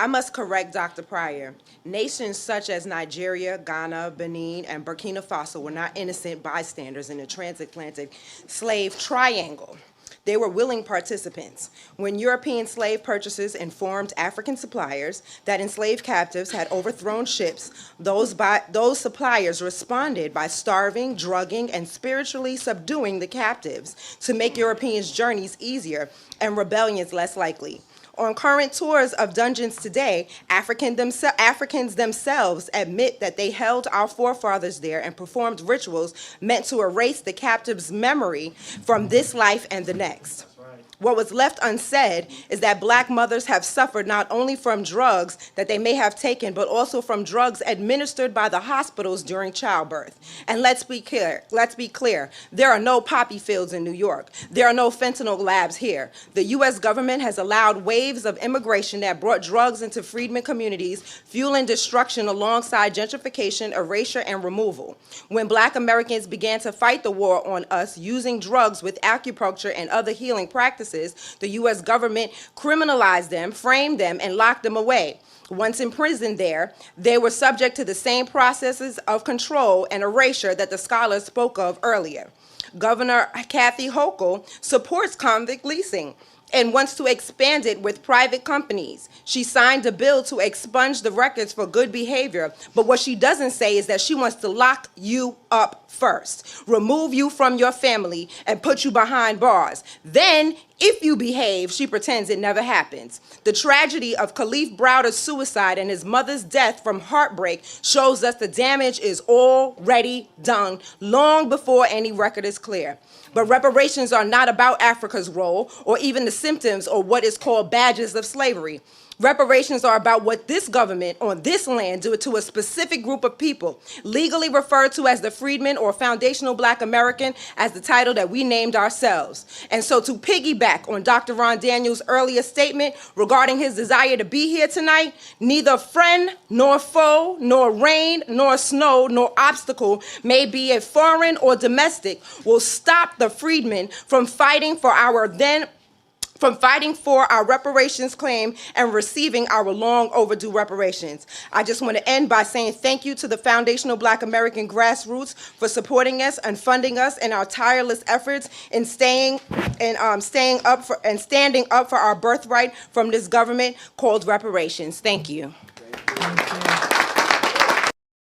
I must correct Dr. Pryor. Nations such as Nigeria, Ghana, Benin, and Burkina Faso were not innocent bystanders in the transatlantic slave triangle. They were willing participants. When European slave purchasers informed African suppliers that enslaved captives had overthrown ships, those suppliers responded by starving, drugging, and spiritually subduing the captives to make Europeans' journeys easier and rebellions less likely. On current tours of dungeons today, Africans themselves admit that they held our forefathers there and performed rituals meant to erase the captive's memory from this life and the next. What was left unsaid is that Black mothers have suffered not only from drugs that they may have taken, but also from drugs administered by the hospitals during childbirth. And let's be clear, there are no poppy fields in New York. There are no fentanyl labs here. The US government has allowed waves of immigration that brought drugs into freedmen communities, fueling destruction alongside gentrification, erasure, and removal. When Black Americans began to fight the war on us using drugs with acupuncture and other healing practices, the U.S. government criminalized them, framed them, and locked them away. Once imprisoned there, they were subject to the same processes of control and erasure that the scholars spoke of earlier. Governor Kathy Hochul supports convict leasing and wants to expand it with private companies. She signed a bill to expunge the records for good behavior, but what she doesn't say is that she wants to lock you up first, remove you from your family, and put you behind bars. Then, if you behave, she pretends it never happens. The tragedy of Khalif Browder's suicide and his mother's death from heartbreak shows us the damage is already done long before any record is clear. But reparations are not about Africa's role or even the symptoms or what is called badges of slavery. Reparations are about what this government on this land did to a specific group of people, legally referred to as the freedmen or foundational Black American, as the title that we named ourselves. And so to piggyback on Dr. Ron Daniels' earlier statement regarding his desire to be here tonight, neither friend nor foe, nor rain, nor snow, nor obstacle, may be it foreign or domestic, will stop the freedmen from fighting for our reparations claim and receiving our long overdue reparations. I just want to end by saying thank you to the Foundational Black American Grassroots for supporting us and funding us in our tireless efforts in standing up for our birthright from this government called reparations. Thank you. Thank you.